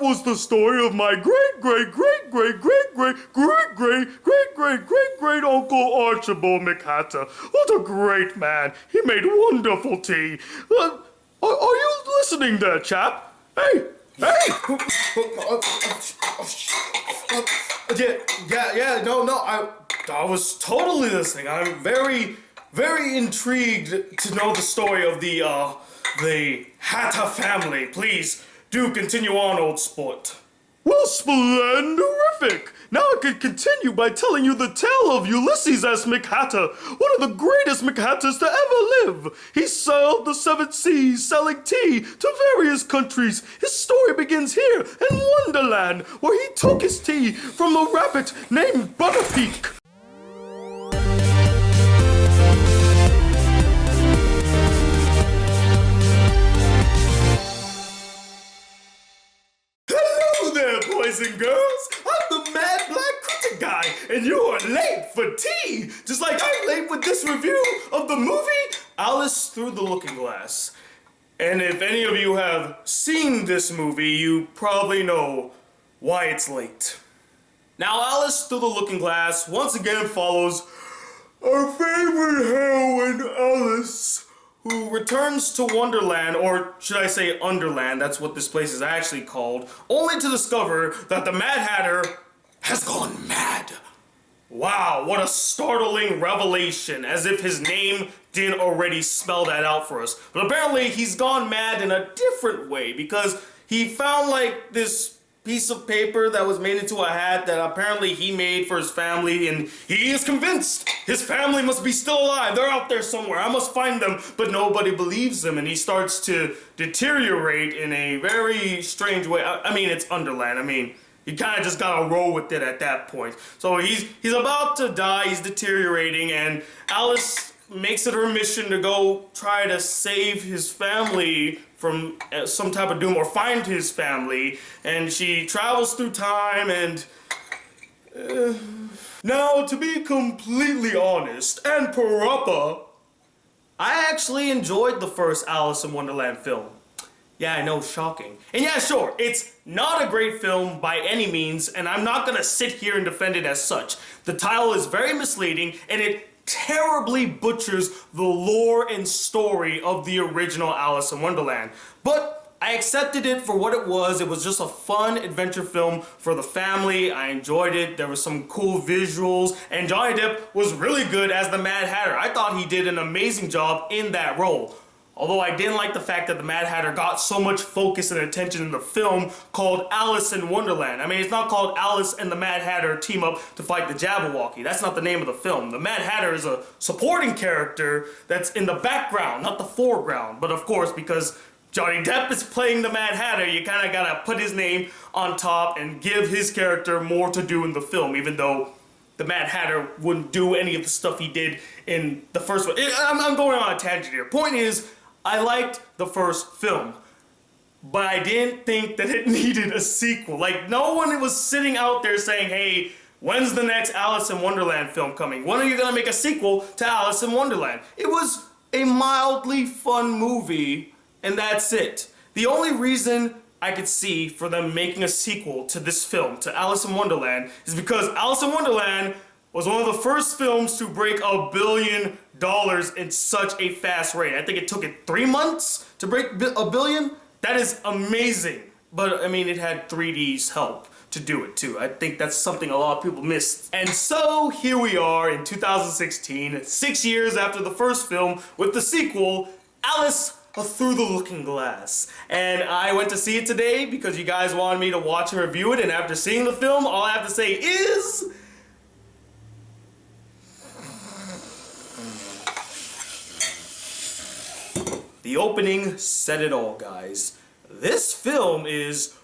was the story of my great Uncle Archibald McHatter. What a great man. He made wonderful tea. Are you listening there, chap? Hey! I was totally listening. I'm very, very intrigued to know the story of the Hatter family. Please, do continue on, old sport. Well, splendorific! Now I can continue by telling you the tale of Ulysses S. McHatter, one of the greatest McHatters to ever live. He sailed the 7 seas selling tea to various countries. His story begins here in Wonderland, where he took his tea from a rabbit named Butterpeak. Boys and girls, I'm the mad Black Critic Guy, and you are late for tea, just like I'm late with this review of the movie Alice Through the Looking Glass. And if any of you have seen this movie, you probably know why it's late. Now, Alice Through the Looking Glass once again follows our favorite heroine, Alice, who returns to Wonderland, or should I say Underland, that's what this place is actually called, only to discover that the Mad Hatter has gone mad. Wow, what a startling revelation, as if his name didn't already spell that out for us. But apparently he's gone mad in a different way, because he found like this piece of paper that was made into a hat that apparently he made for his family, and he is convinced his family must be still alive. They're out there somewhere. I must find them, but nobody believes him, and he starts to deteriorate in a very strange way. I mean, it's Underland. I mean, you kind of just gotta roll with it at that point. So he's about to die, he's deteriorating, and Alice makes it her mission to go try to save his family from some type of doom, or find his family, and she travels through time, and now, to be completely honest and proper, I actually enjoyed the first Alice in Wonderland film. Yeah, I know, shocking. And yeah, sure, it's not a great film by any means, and I'm not gonna sit here and defend it as such. The title is very misleading, and it terribly butchers the lore and story of the original Alice in Wonderland. But I accepted it for what it was. It was just a fun adventure film for the family. I enjoyed it. There were some cool visuals, and Johnny Depp was really good as the Mad Hatter. I thought he did an amazing job in that role. Although I didn't like the fact that the Mad Hatter got so much focus and attention in the film called Alice in Wonderland. I mean, it's not called Alice and the Mad Hatter team up to fight the Jabberwocky. That's not the name of the film. The Mad Hatter is a supporting character that's in the background, not the foreground. But of course, because Johnny Depp is playing the Mad Hatter, you kind of gotta put his name on top and give his character more to do in the film, even though the Mad Hatter wouldn't do any of the stuff he did in the first one. I'm going on a tangent here. Point is, I liked the first film, but I didn't think that it needed a sequel. Like, no one was sitting out there saying, hey, when's the next Alice in Wonderland film coming? When are you gonna make a sequel to Alice in Wonderland? It was a mildly fun movie, and that's it. The only reason I could see for them making a sequel to this film, to Alice in Wonderland, is because Alice in Wonderland was one of the first films to break $1 billion in such a fast rate. I think it took it 3 months to break $1 billion. That is amazing. But, I mean, it had 3D's help to do it, too. I think that's something a lot of people missed. And so, here we are in 2016, 6 years after the first film, with the sequel, Alice Through the Looking Glass. And I went to see it today because you guys wanted me to watch and review it, and after seeing the film, all I have to say is... the opening said it all, guys. This film is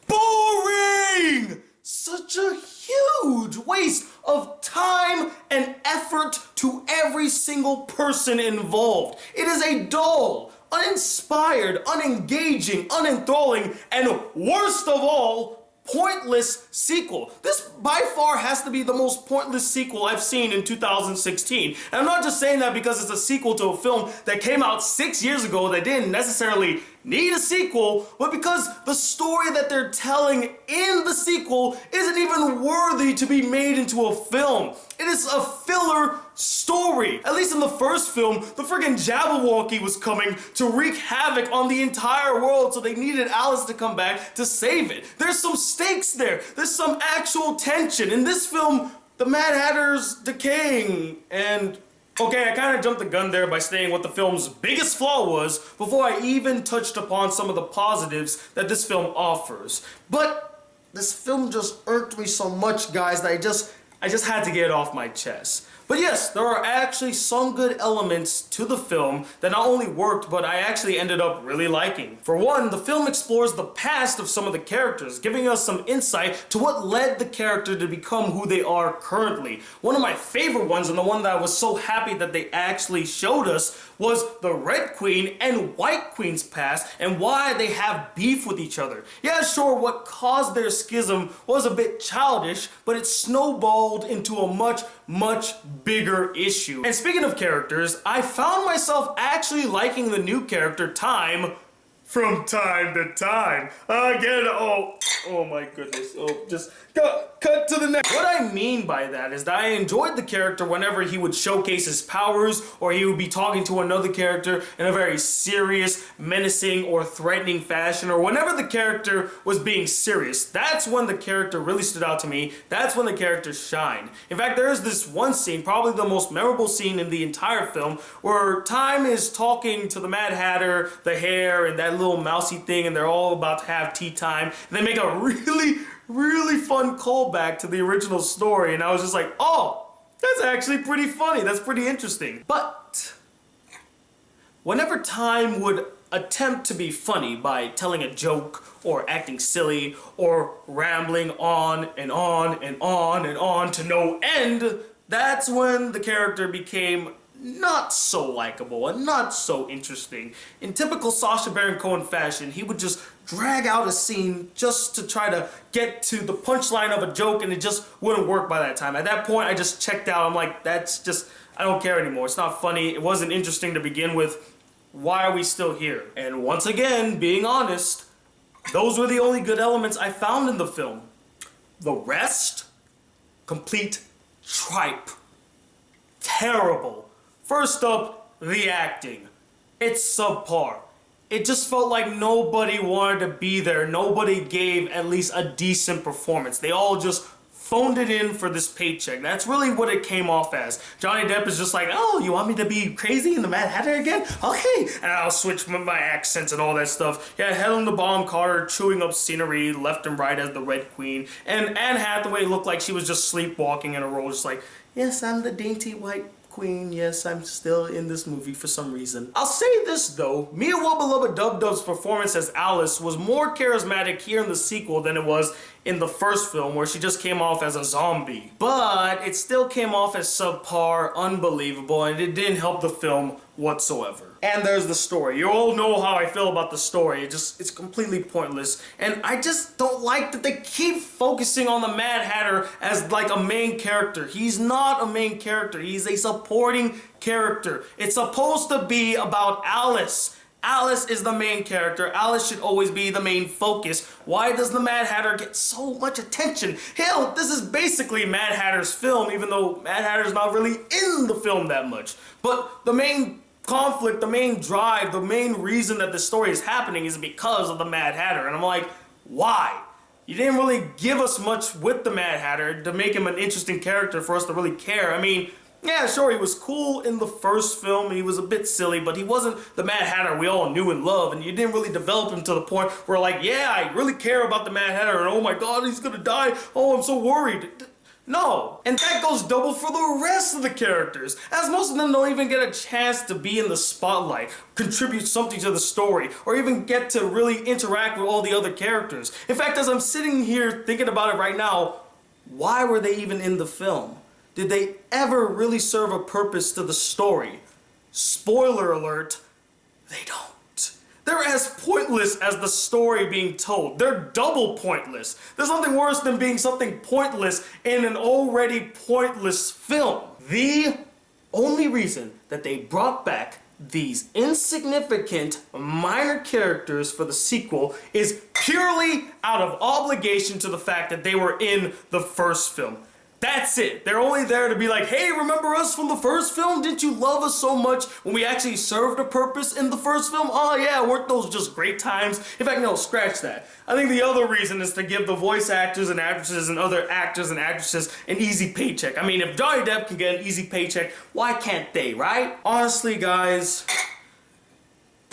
boring! Such a huge waste of time and effort to every single person involved. It is a dull, uninspired, unengaging, unenthralling, and worst of all, pointless sequel. This by far has to be the most pointless sequel I've seen in 2016. And I'm not just saying that because it's a sequel to a film that came out 6 years ago that didn't necessarily need a sequel, but because the story that they're telling in the sequel isn't even worthy to be made into a film. It is a filler story. At least in the first film, the friggin' Jabberwocky was coming to wreak havoc on the entire world, so they needed Alice to come back to save it. There's some stakes there. There's some actual tension. In this film, the Mad Hatter's decaying, and okay, I kind of jumped the gun there by saying what the film's biggest flaw was before I even touched upon some of the positives that this film offers. But this film just irked me so much, guys, that I just had to get it off my chest. But yes, there are actually some good elements to the film that not only worked, but I actually ended up really liking. For one, the film explores the past of some of the characters, giving us some insight to what led the character to become who they are currently. One of my favorite ones, and the one that I was so happy that they actually showed us, was the Red Queen and White Queen's past and why they have beef with each other. Yeah, sure, what caused their schism was a bit childish, but it snowballed into a much bigger issue. And speaking of characters, I found myself actually liking the new character, Time, from time to time. Again, oh my goodness. Oh, just cut to the next. What I mean by that is that I enjoyed the character whenever he would showcase his powers, or he would be talking to another character in a very serious, menacing, or threatening fashion, or whenever the character was being serious. That's when the character really stood out to me. That's when the character shined. In fact, there is this one scene, probably the most memorable scene in the entire film, where Time is talking to the Mad Hatter, the Hare, and that little mousy thing, and they're all about to have tea time. And they make a really fun callback to the original story, and I was just like, oh, that's actually pretty funny. That's pretty interesting. But whenever Time would attempt to be funny by telling a joke or acting silly or rambling on and on and on and on to no end, that's when the character became not so likable and not so interesting. In typical Sacha Baron Cohen fashion, he would just drag out a scene just to try to get to the punchline of a joke, and it just wouldn't work by that time. At that point, I just checked out. I'm like, that's just, I don't care anymore. It's not funny. It wasn't interesting to begin with. Why are we still here? And once again, being honest, those were the only good elements I found in the film. The rest, complete tripe. Terrible. First up, the acting. It's subpar. It just felt like nobody wanted to be there. Nobody gave at least a decent performance. They all just phoned it in for this paycheck. That's really what it came off as. Johnny Depp is just like, oh, you want me to be crazy in the Mad Hatter again? Okay. And I'll switch my accents and all that stuff. Yeah, Helena Bonham Carter chewing up scenery left and right as the Red Queen. And Anne Hathaway looked like she was just sleepwalking in a role, just like, yes, I'm the dainty white Queen. Yes, I'm still in this movie for some reason. I'll say this though, Mia Wubba Dub Dub's performance as Alice was more charismatic here in the sequel than it was in the first film, where she just came off as a zombie. But it still came off as subpar, unbelievable, and it didn't help the film whatsoever. And there's the story. You all know how I feel about the story. It's completely pointless. And I just don't like that they keep focusing on the Mad Hatter as like a main character. He's not a main character. He's a supporting character. It's supposed to be about Alice. Alice is the main character. Alice should always be the main focus. Why does the Mad Hatter get so much attention? Hell, this is basically Mad Hatter's film, even though Mad Hatter's not really in the film that much. But the main conflict, the main drive, the main reason that the story is happening is because of the Mad Hatter. And I'm like, why? You didn't really give us much with the Mad Hatter to make him an interesting character for us to really care. I mean, yeah, sure, he was cool in the first film, he was a bit silly, but he wasn't the Mad Hatter we all knew and loved, and you didn't really develop him to the point where like, yeah, I really care about the Mad Hatter, and oh my god, he's gonna die, oh, I'm so worried. No, and that goes double for the rest of the characters, as most of them don't even get a chance to be in the spotlight, contribute something to the story, or even get to really interact with all the other characters. In fact, as I'm sitting here thinking about it right now, why were they even in the film? Did they ever really serve a purpose to the story? Spoiler alert, they don't. They're as pointless as the story being told. They're double pointless. There's nothing worse than being something pointless in an already pointless film. The only reason that they brought back these insignificant minor characters for the sequel is purely out of obligation to the fact that they were in the first film. That's it. They're only there to be like, hey, remember us from the first film? Didn't you love us so much when we actually served a purpose in the first film? Oh yeah, weren't those just great times? In fact, no, scratch that. I think the other reason is to give the voice actors and actresses and other actors and actresses an easy paycheck. I mean, if Johnny Depp can get an easy paycheck, why can't they, right? Honestly, guys,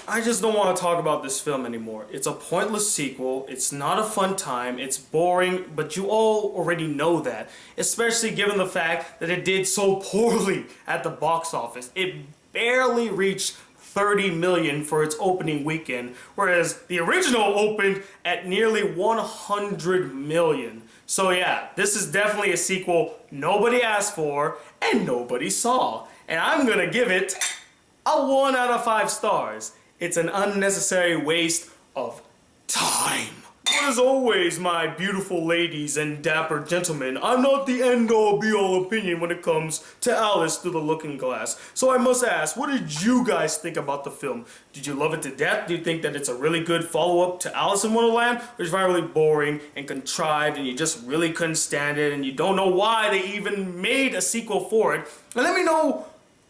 I just don't want to talk about this film anymore. It's a pointless sequel, it's not a fun time, it's boring, but you all already know that. Especially given the fact that it did so poorly at the box office. It barely reached 30 million for its opening weekend, whereas the original opened at nearly 100 million. So yeah, this is definitely a sequel nobody asked for and nobody saw. And I'm gonna give it a 1 out of 5 stars. It's an unnecessary waste of time. But as always, my beautiful ladies and dapper gentlemen, I'm not the end-all be-all opinion when it comes to Alice Through the Looking Glass. So I must ask, what did you guys think about the film? Did you love it to death? Do you think that it's a really good follow-up to Alice in Wonderland? Or is it really boring and contrived and you just really couldn't stand it and you don't know why they even made a sequel for it? And let me know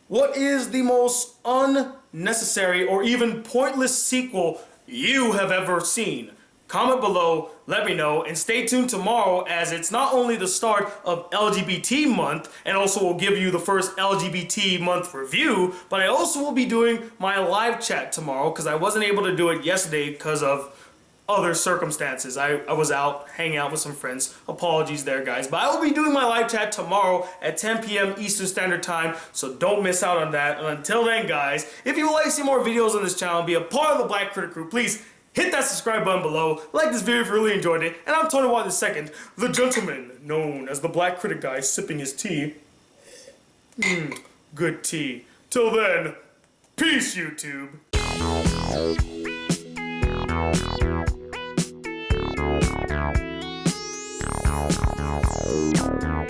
what is the most unnecessary or even pointless sequel you have ever seen. Comment below, let me know, and stay tuned tomorrow as it's not only the start of LGBT month and also will give you the first LGBT month review, but I also will be doing my live chat tomorrow because I wasn't able to do it yesterday because of other circumstances. I was out hanging out with some friends. Apologies there, guys. But I will be doing my live chat tomorrow at 10 p.m. Eastern Standard Time, so don't miss out on that. And until then, guys, if you would like to see more videos on this channel and be a part of the Black Critic Crew, please hit that subscribe button below, like this video if you really enjoyed it, and I'm Tony Watt II, the gentleman known as the Black Critic Guy, sipping his tea. Good tea. Till then, peace, YouTube. Wow.